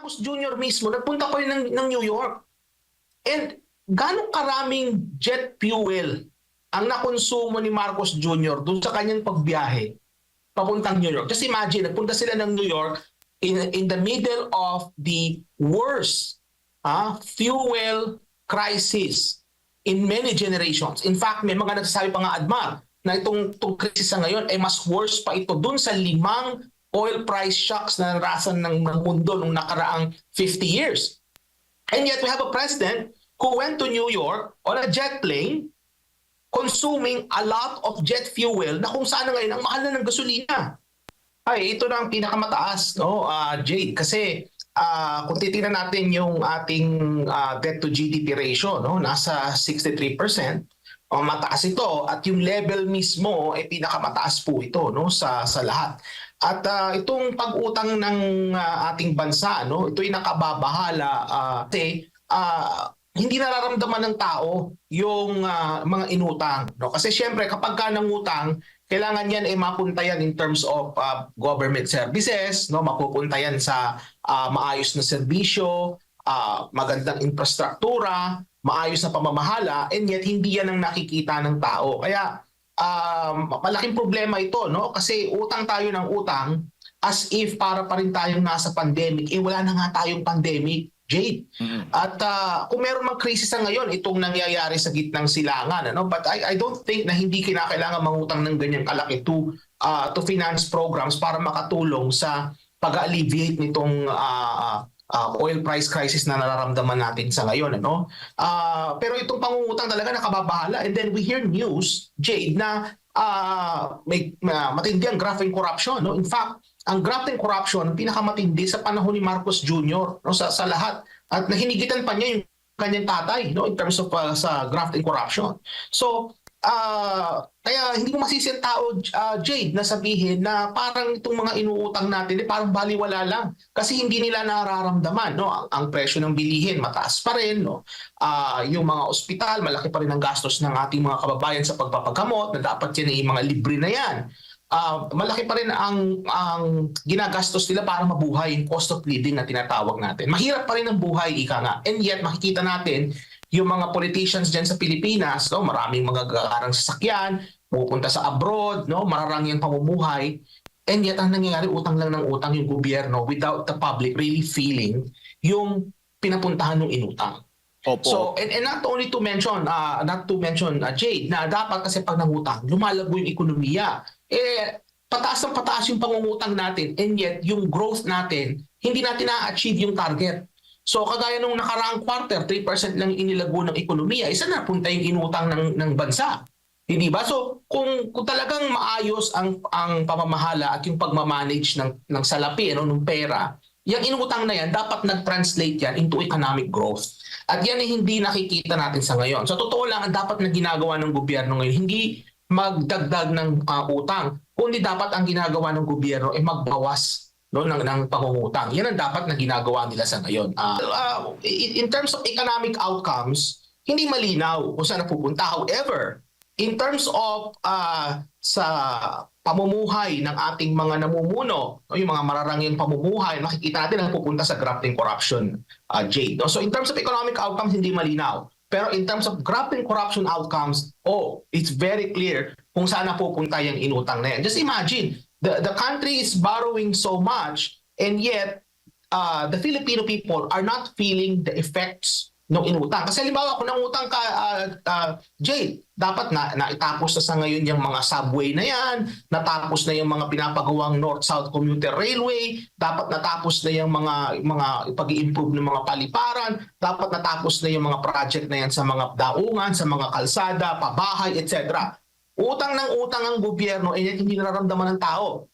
Marcos Jr. mismo, nagpunta pa rin ng New York. And ganong karaming jet fuel ang nakonsumo ni Marcos Jr. doon sa kanyang pagbiyahe papuntang New York. Just imagine, nagpunta sila ng New York in the middle of the worst fuel crisis in many generations. In fact, may mga nagsasabi pa nga, Admar, na itong krisis na ngayon ay mas worse pa ito dun sa 5 oil price shocks na narasan ng mundo nung nakaraang 50 years. And yet we have a president who went to New York on a jet plane consuming a lot of jet fuel na kung saan na ngayon ang mahal na ng gasolina. Ay, ito na ang pinakamataas, no, Jade. Kasi kung titingnan natin yung ating debt to GDP ratio, no, nasa 63%. Mataas ito at yung level mismo ay pinakamataas po ito, no, sa lahat. At itong pag-utang ng ating bansa, no, ito ay nakababahala kasi hindi nararamdaman ng tao yung mga inutang, no? Kasi syempre kapag ka nangutang, kailangan yan ay mapunta yan in terms of government services, no? Mapupunta yan sa maayos na serbisyo, magandang infrastruktura, maayos na pamamahala, and yet hindi yan ang nakikita ng tao. Kaya malaking problema ito, no? Kasi utang tayo ng utang as if para pa rin tayong nasa pandemic. Wala na nga tayong pandemic, Jade. At kung meron mang krisis na ngayon, itong nangyayari sa gitnang silangan, ano? But I don't think na hindi kinakailangan mangutang ng ganyang kalaki to finance programs para makatulong sa pag-alleviate nitong oil price crisis na nararamdaman natin sa ngayon, ano? Pero itong pangungutang talaga nakababahala. And then we hear news, Jade, na may matindi ang graft and corruption, no? In fact, ang graft and corruption pinakamatindi sa panahon ni Marcos Jr., no, sa lahat. At nahinigitan pa niya yung kanyang tatay, no, in terms of sa graft and corruption. So kaya hindi ko masisi ang tao, Jade, na sabihin na parang itong mga inuutang natin parang baliwala lang kasi hindi nila nararamdaman, no, ang presyo ng bilihin mataas pa rin, no. Yung mga ospital, malaki pa rin ang gastos ng ating mga kababayan sa pagpapagamot na dapat yan ay mga libre na yan. Malaki pa rin ang ginagastos nila para mabuhay, cost of living na tinatawag natin. Mahirap pa rin ang buhay, ika nga. And yet makikita natin yung mga politicians dyan sa Pilipinas, no, maraming mga gagarang sasakyan, pupunta sa abroad, no, mararang yung pamumuhay. And yet ang nangyayari, utang lang ng utang yung gobyerno without the public really feeling yung pinapuntahan ng inutang. Opo. So, and not only to mention, Jade, na dapat kasi pag nangutang, lumalago yung ekonomiya. Pataas ng pataas yung pangungutang natin, and yet yung growth natin, hindi natin na-achieve yung target. So, kagaya nung nakaraang quarter, 3% lang inilago ng ekonomiya, isa na punta yung inutang ng bansa. Hindi ba? So, kung talagang maayos ang pamamahala at yung pagmamanage ng salapi, ng pera, yung inutang na yan, dapat nag-translate yan into economic growth. At yan ay hindi nakikita natin sa ngayon. So totoo lang, ang dapat na ginagawa ng gobyerno ngayon, hindi magdagdag ng utang, kundi dapat ang ginagawa ng gobyerno ay magbawas, no, ng pangungutang. Yan ang dapat na ginagawa nila sa ngayon. In terms of economic outcomes, hindi malinaw kung saan napupunta. However, in terms of sa pamumuhay ng ating mga namumuno, yung mga mararanging pamumuhay, makikita natin ang pupunta sa graft and corruption, Jade. So in terms of economic outcomes, hindi malinaw. Pero in terms of graft and corruption outcomes, it's very clear kung saan napupunta yung inutang na yan. Just imagine, the country is borrowing so much, and yet the Filipino people are not feeling the effects ng inutang. Kasi halimbawa, kung nangutang ka, Jay, dapat na itapos na sa ngayon yung mga subway na yan, natapos na yung mga pinapagawang North-South Commuter Railway, dapat natapos na yung mga pag-i-improve ng mga paliparan, dapat natapos na yung mga project na yan sa mga daungan, sa mga kalsada, pabahay, etc. Utang ng utang ang gobyerno, eh hindi nararamdaman ng tao.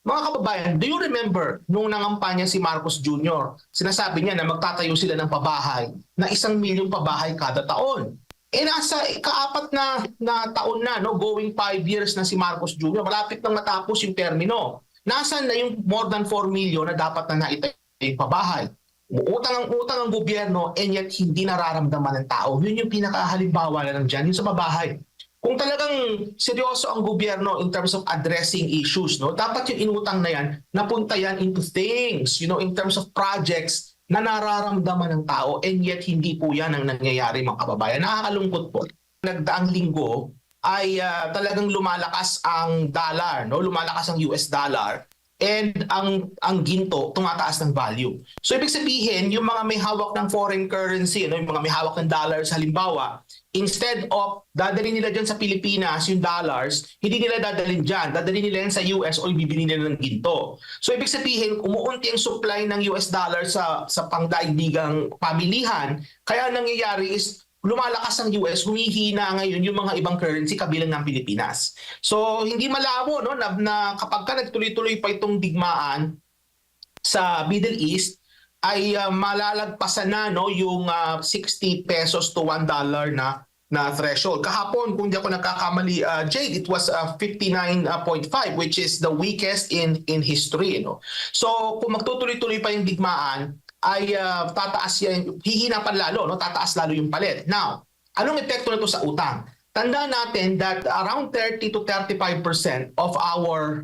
Mga kababayan, do you remember nung nangampanya si Marcos Jr., sinasabi niya na magtatayo sila ng pabahay na 1 milyong pabahay kada taon. Nasa ika-4 na taon na, no, going 5 years na si Marcos Jr., malapit nang matapos yung termino. Nasaan na yung more than 4 million na dapat na naitayo yung pabahay? Utang ang gobyerno, and yet hindi nararamdaman ng tao. Yun yung pinakahalimbawa na lang dyan, yung sa pabahay. kung talagang seryoso ang gobyerno in terms of addressing issues, no, dapat yung inutang na yan, napunta yan into things, in terms of projects na nararamdaman ng tao, and yet hindi po yan ang nangyayari, mga kababayan. Nakakalungkot po. Nagdaang linggo ay talagang lumalakas ang dollar, no? Lumalakas ang US dollar, and ang ginto tumataas ng value. So ibig sabihin, yung mga may hawak ng foreign currency, yung mga may hawak ng dollars halimbawa, instead of dadalhin nila dyan sa Pilipinas yung dollars, hindi nila dadalhin dyan. Dadalhin nila yan sa US o ibibili nila ng ginto. So ibig sabihin, umuunti ang supply ng US dollar sa pangdaigdigang pamilihan. Kaya nangyayari is lumalakas ang US, humihina ngayon yung mga ibang currency kabilang ng Pilipinas. So hindi malabo, no, na kapag ka nagtuloy-tuloy pa itong digmaan sa Middle East, ay malalagpasan na, no, yung 60 pesos to $1 na threshold. Kahapon, kung hindi ako nagkakamali, Jade, it was 59.5, which is the weakest in history, no. So kung magtutuloy-tuloy pa yung digmaan, ay tataas yan, hihinapan lalo, no? Tataas lalo yung palit. Now, anong epekto nito sa utang? Tandaan natin that around 30 to 35% of our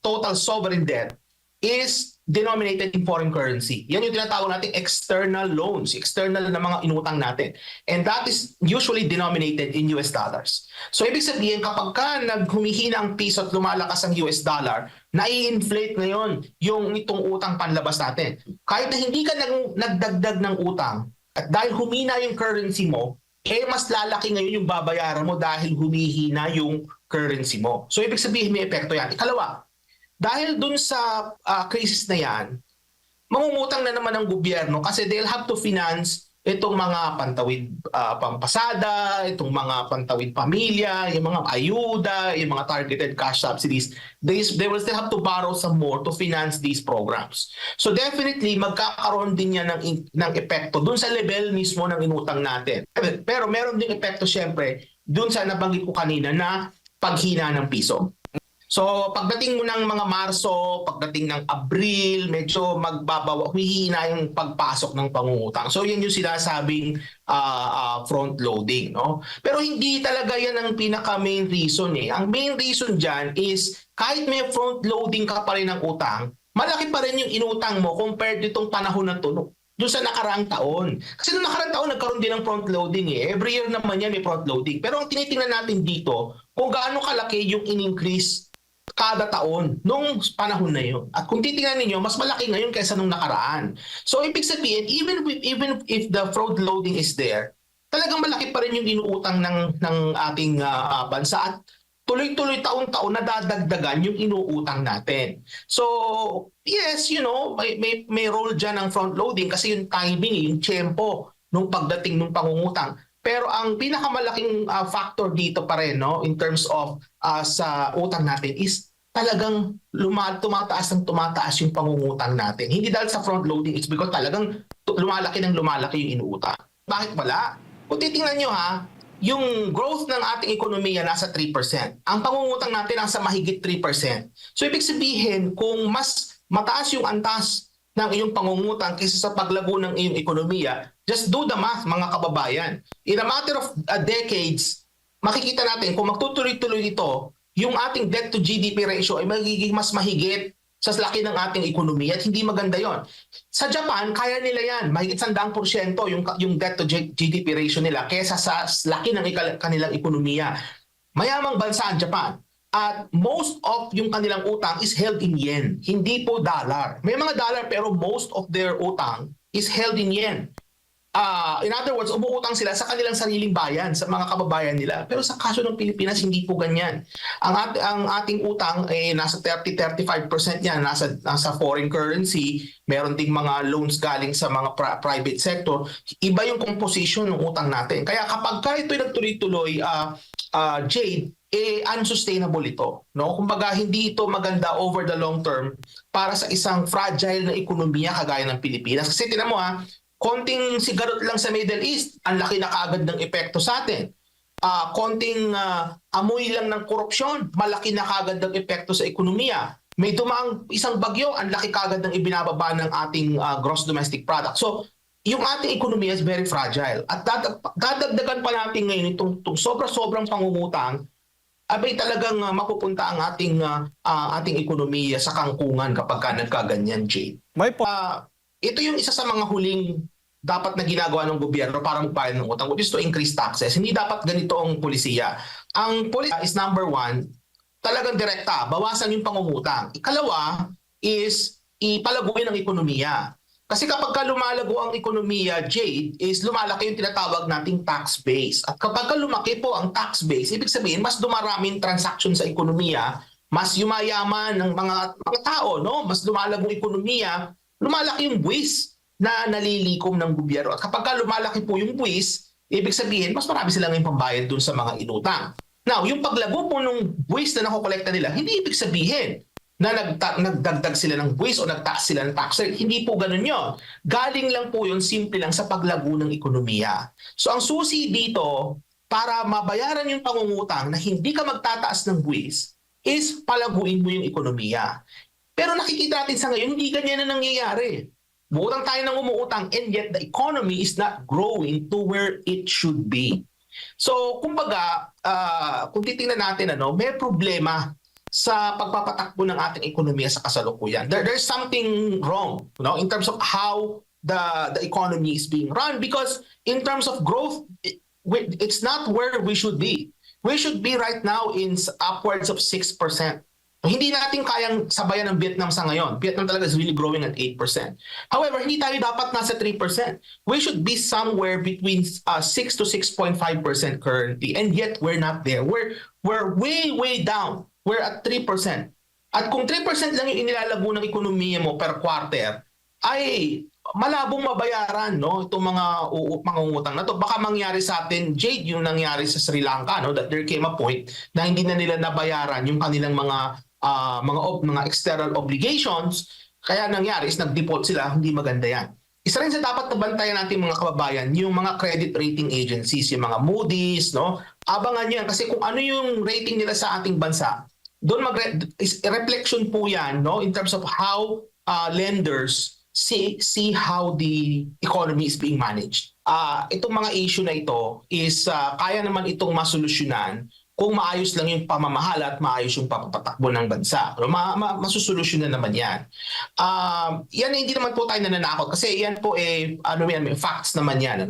total sovereign debt is denominated in foreign currency. Yan yung tinatawag natin external loans, external na mga inutang natin. And that is usually denominated in US dollars. So ibig sabihin, kapag ka naghumihina ang piso at lumalakas ang US dollar, nai-inflate ngayon yung itong utang panlabas natin. Kahit na hindi ka nagdagdag ng utang, at dahil humina yung currency mo, mas lalaki ngayon yung babayaran mo dahil humihina yung currency mo. So ibig sabihin, may epekto yan. Ikalawa, dahil dun sa crisis na yan, mangungutang na naman ang gobyerno kasi they'll have to finance itong mga pantawid pampasada, itong mga pantawid pamilya, yung mga ayuda, yung mga targeted cash subsidies. They will still have to borrow some more to finance these programs. So definitely, magkakaroon din yan ng epekto dun sa level mismo ng inutang natin. Pero meron din epekto syempre dun sa nabanggit ko kanina na paghina ng piso. So pagdating mo ng mga Marso, pagdating ng Abril, medyo humihina yung pagpasok ng pangungutang. So yan yung sinasabing front loading, no? Pero hindi talaga yan ang pinaka main reason eh. Ang main reason diyan is kahit may front loading ka pa rin ng utang, malaki pa rin yung inutang mo compared ditong panahon na to, doon sa nakaraang taon. Kasi noong nakaraang taon, nagkaroon din ng front loading eh. Every year naman yan may front loading. Pero ang tinitingnan natin dito, kung gaano kalaki yung in-increase kada taon nung panahon na yun. At kung titingnan ninyo, mas malaki ngayon kaysa nung nakaraan. So ibig sabihin, even if the fraud loading is there, talagang malaki pa rin yung inuutang ng ating bansa at tuloy-tuloy taon-taon nadadagdagan yung inuutang natin. So yes, may role dyan ng front loading kasi yung timing, yung tempo nung pagdating ng pangungutang. Pero ang pinakamalaking factor dito pa rin, no, in terms of sa utang natin is talagang tumataas yung pangungutang natin. Hindi dahil sa front loading, it's because talagang lumalaki yung inuutang. Bakit wala? Kung titingnan nyo yung growth ng ating ekonomiya nasa 3%. Ang pangungutang natin nasa mahigit 3%. So ibig sabihin, kung mas mataas yung antas ng iyong pangungutang kaysa sa paglago ng iyong ekonomiya, just do the math, mga kababayan. In a matter of decades, makikita natin kung magtutuloy-tuloy ito, yung ating debt to GDP ratio ay magiging mas mahigit sa laki ng ating ekonomiya at hindi maganda yon. Sa Japan, kaya nila yan. Mahigit 100% yung debt to GDP ratio nila kaysa sa laki ng kanilang ekonomiya. Mayamang bansa ang Japan. At most of yung kanilang utang is held in yen, hindi po dollar. May mga dollar pero most of their utang is held in yen. In other words, umuutang sila sa kanilang sariling bayan, sa mga kababayan nila. Pero sa kaso ng Pilipinas, hindi po ganyan. Ang ating utang ay nasa 30-35% yan, nasa foreign currency. Meron ding mga loans galing sa mga private sector. Iba yung composition ng utang natin. Kaya kapag ito'y nagtuloy-tuloy, Jade, unsustainable ito, no? Kumbaga hindi ito maganda over the long term para sa isang fragile na ekonomiya kagaya ng Pilipinas. Kasi tinan mo konting sigarot lang sa Middle East, ang laki na kaagad ng epekto sa atin. Konting amoy lang ng korupsyon, malaki na kaagad ng epekto sa ekonomiya. May dumaang isang bagyo, ang laki kaagad ng ibinababa ng ating gross domestic product. So yung ating ekonomiya is very fragile. At dadagdagan pa natin ngayon itong sobra-sobrang pangungutang, abay talagang mapupunta ang ating ekonomiya sa kangkungan kapag ka nagkaganyan, Jay. May po. Ito yung isa sa mga huling dapat na ginagawa ng gobyerno para magbayad ng utang, which is to increase taxes. Hindi dapat ganito ang polisiya. Ang polisiya is number one, talagang direkta, bawasan yung pangungutang. Ikalawa is ipalaguin ang ekonomiya. Kasi kapag ka lumalago ang ekonomiya, Jade, is lumalaki yung tinatawag nating tax base. At kapag ka lumaki po ang tax base, ibig sabihin, mas dumaraming transaction sa ekonomiya, mas yumayaman ng mga tao, no? Mas lumalago ang ekonomiya, lumalaki yung buwis na nalilikom ng gobyerno. At kapag ka lumalaki po yung buwis, ibig sabihin, mas marami silang yung pambayad dun sa mga inutang. Now, yung paglago po ng buwis na nakokolekta nila, hindi ibig sabihin na nagdagdag sila ng buwis o nagtaas sila ng tax rate. Hindi po ganun yun. Galing lang po yun, simple lang sa paglago ng ekonomiya. So ang susi dito, para mabayaran yung pangungutang na hindi ka magtataas ng buwis, is palaguin mo yung ekonomiya. Pero nakikita natin sa ngayon, hindi ganyan na nangyayari. Buutang tayo ng umuutang and yet the economy is not growing to where it should be. So, kumbaga, kung titingnan natin, may problema sa pagpapatakbo ng ating ekonomiya sa kasalukuyan. There's something wrong, in terms of how the economy is being run, because in terms of growth, it's not where we should be. We should be right now in upwards of 6%. Hindi natin kayang sabayan ng Vietnam sa ngayon. Vietnam talaga is really growing at 8%. However, hindi tayo dapat nasa 3%. We should be somewhere between 6 to 6.5% currently. And yet, we're not there. We're way down. We're at 3%. At kung 3% lang yung inilalago ng ekonomiya mo per quarter, ay malabong mabayaran, itong mga pangungutang na to. Baka mangyari sa atin, Jade, yung nangyari sa Sri Lanka, that there came a point na hindi na nila nabayaran yung kanilang mga external obligations, kaya nangyari is nag-default sila, hindi maganda yan. Isa rin sa dapat nabantayan natin mga kababayan, yung mga credit rating agencies, yung mga Moody's, abangan yan kasi kung ano yung rating nila sa ating bansa, doon reflection po yan, in terms of how lenders see how the economy is being managed. Itong mga issue na ito is kaya naman itong masolusyonan kung maayos lang yung pamamahala at maayos yung papatakbo ng bansa. Masusolusyon na naman yan. Yan hindi naman po tayo nananakot kasi yan po may facts naman yan.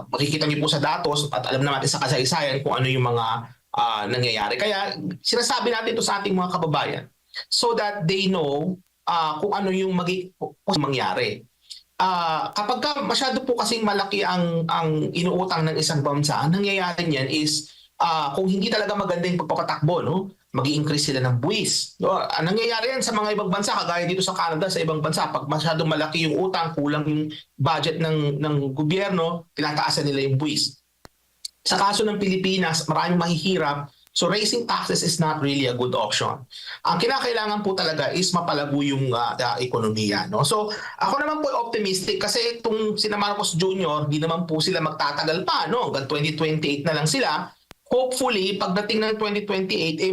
Makikita niyo po sa datos at alam naman sa kasaysayan kung ano yung mga nangyayari. Kaya sinasabi natin ito sa ating mga kababayan so that they know kung ano yung mangyari. Kapag masyado po kasing malaki ang inuutang ng isang bansa, ang nangyayari niyan is kung hindi talaga maganda yung pagpapatakbo, mag-i-increase sila ng buwis. Ang nangyayari yan sa mga ibang bansa, kagaya dito sa Canada, sa ibang bansa, pag masyadong malaki yung utang, kulang yung budget ng gobyerno, tinataasan nila yung buwis. Sa kaso ng Pilipinas, maraming mahihirap, so raising taxes is not really a good option. Ang kinakailangan po talaga is mapalago yung ekonomiya. So ako naman po optimistic kasi itong sina Marcos Jr., di naman po sila magtatagal pa. Hanggang 2028 na lang sila. Hopefully, pagdating ng 2028,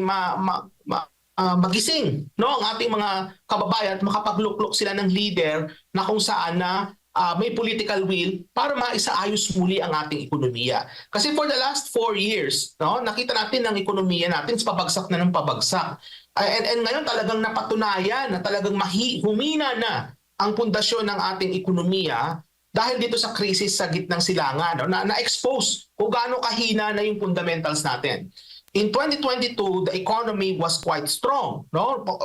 magising ang ating mga kababayan at makapagluklok sila ng leader na kung saan na may political will para maisaayos muli ang ating ekonomiya. Kasi for the last 4 years, nakita natin ang ekonomiya natin pabagsak na ng pabagsak. And ngayon talagang napatunayan na talagang humina na ang pundasyon ng ating ekonomiya dahil dito sa krisis sa gitnang silangan, na-expose kung gaano kahina na yung fundamentals natin. In 2022, the economy was quite strong.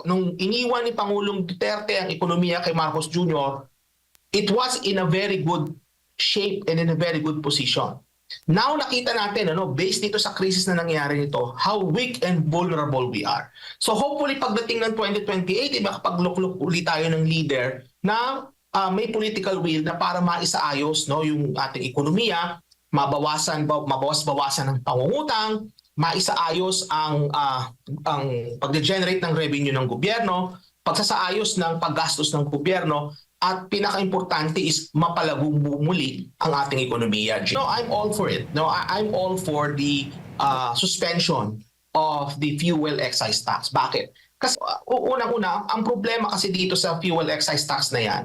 Nung iniwan ni Pangulong Duterte ang ekonomiya kay Marcos Jr., it was in a very good shape and in a very good position. Now nakita natin, based dito sa krisis na nangyari nito, how weak and vulnerable we are. So hopefully pagdating ng 2028, makapagluklok ulit tayo ng leader na may political will na para maisaayos yung ating ekonomiya, mabawasan ng pangungutang, maisaayos ang pag-generate ng revenue ng gobyerno, pagsasaayos ng paggastos ng gobyerno, at pinaka-importante is mapalagong muli ang ating ekonomiya. I'm all for it. I'm all for the suspension of the fuel excise tax. Bakit? Kasi unang-una, ang problema kasi dito sa fuel excise tax na yan,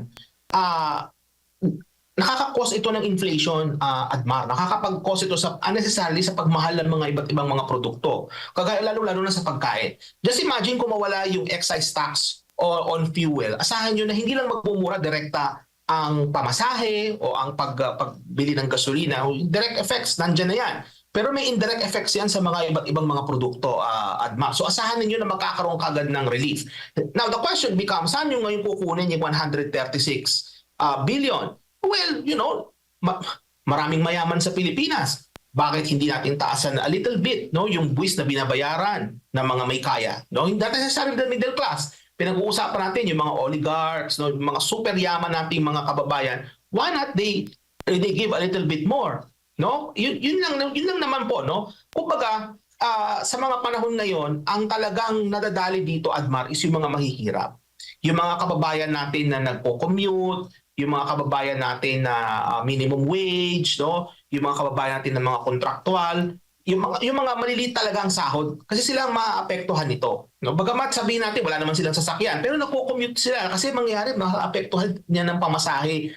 nakaka-cause ito ng inflation, Admar. Nakakapag-cause ito sa unnecessarily sa pagmahal ng mga iba't ibang mga produkto. Kagaya lalo-lalo na sa pagkain. Just imagine kung mawala yung excise tax on fuel. Asahan nyo na hindi lang magmumura direkta ang pamasahe o ang pagbili ng gasolina. Direct effects, nandyan na yan. Pero may indirect effects yan sa mga iba't ibang mga produkto, Admar. So asahan ninyo na magkakaroon kagad ng relief. Now, the question becomes, saan nyo ngayon kukunin yung 136 billion? Well, maraming mayaman sa Pilipinas. Bakit hindi natin taasan a little bit, no, yung buwis na binabayaran ng mga may kaya, no? Hindi necessarily the middle class. Pinag-uusapan natin yung mga oligarchs, no, yung mga super yaman nating mga kababayan. Why not they give a little bit more, no? Yun lang naman po, no? Kumbaga, sa mga panahon ngayon, ang talagang nadadali dito, Admar, is yung mga mahihirap. Yung mga kababayan natin na nagpo-commute, yung mga kababayan natin na minimum wage, no? Yung mga kababayan natin na mga kontraktual, yung mga maliliit talaga ang sahod kasi sila ang maaapektuhan nito. No? Bagamat sabihin natin wala naman silang sasakyan, pero nagko-commute sila kasi mangyayari maaapektuhan niya ng pamasahe,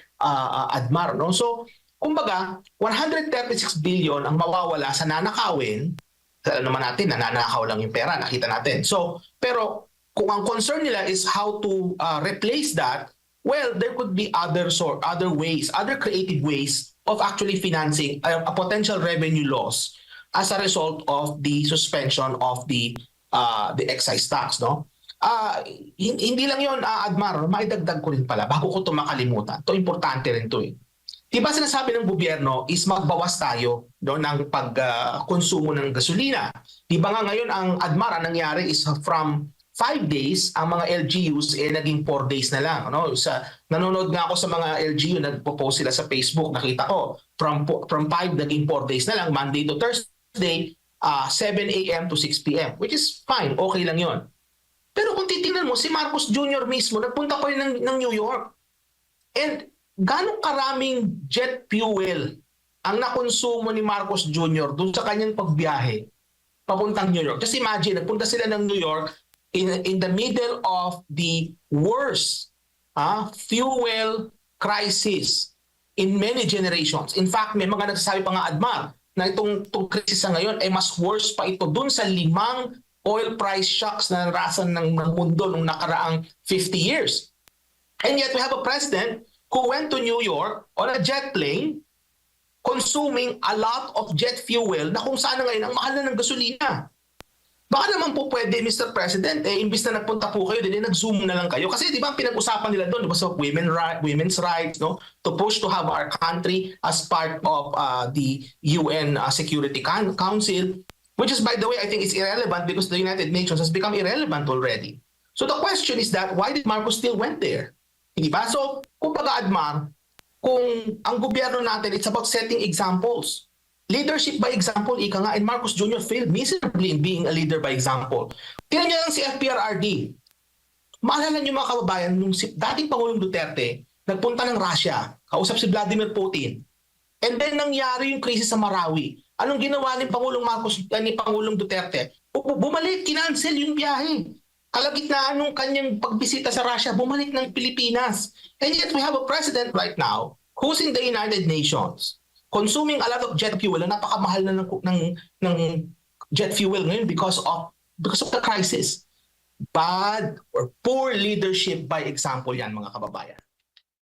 Admar, no? So, kumbaga, 136 billion ang mawawala sa nanakawin. Alam naman natin, nananakaw lang yung pera, nakita natin. So, pero kung ang concern nila is how to replace that, well, there could be other ways, other creative ways of actually financing a potential revenue loss as a result of the suspension of the excise tax, no? Hindi lang 'yon, Admar, maidagdag ko rin pala bago ko 'to makalimutan. 'To importante rin 'to eh. Diba sinasabi ng gobyerno is magbawas tayo, no, ng pagkonsumo ng gasolina. Diba nga ngayon ang Admar, ang nangyari is from 5 days, ang mga LGUs naging 4 days na lang. No? Nanonood nga ako sa mga LGU, nagpo-post sila sa Facebook, nakita ko, from 5 naging 4 days na lang, Monday to Thursday, 7 a.m. to 6 p.m., which is fine, okay lang yon. Pero kung titingnan mo, si Marcos Jr. mismo, nagpunta pa rin ng New York. And gano'ng karaming jet fuel ang nakonsumo ni Marcos Jr. doon sa kanyang pagbiyahe papuntang New York. Just imagine, nagpunta sila ng New York in the middle of the worst fuel crisis in many generations. In fact, may mga nagsasabi pa nga, Admar, na itong crisis sa ngayon ay mas worse pa ito dun sa 5 oil price shocks na narasan ng mundo nung nakaraang 50 years. And yet we have a president who went to New York on a jet plane consuming a lot of jet fuel na kung saan na ngayon ang mahal na ng gasolina. Baka naman po pwede, Mr. President, imbis na nagpunta po kayo, nag-zoom na lang kayo. Kasi di ba ang pinag-usapan nila doon, di ba, sa women's rights, no? To push to have our country as part of the UN Security Council, which is, by the way, I think it's irrelevant because the United Nations has become irrelevant already. So the question is that, why did Marcos still went there? Di ba? So, kumbaga, Admar, kung ang gobyerno natin, it's about setting examples. Leadership by example, ika nga, and Marcos Jr. failed miserably in being a leader by example. Tingnan niyo lang si FPRRD. Maalala niyo mga kababayan, nung dating Pangulong Duterte, nagpunta ng Russia, kausap si Vladimir Putin. And then nangyari yung krisis sa Marawi. Anong ginawa ni Pangulong Duterte? Bumalik, kinancel yung biyahe. Kalagitnaan nung kanyang pagbisita sa Russia, bumalik ng Pilipinas. And yet we have a president right now who's in the United Nations, consuming a lot of jet fuel, na napakamahal na ng jet fuel ngayon because of the crisis. Bad or poor leadership by example yan, mga kababayan.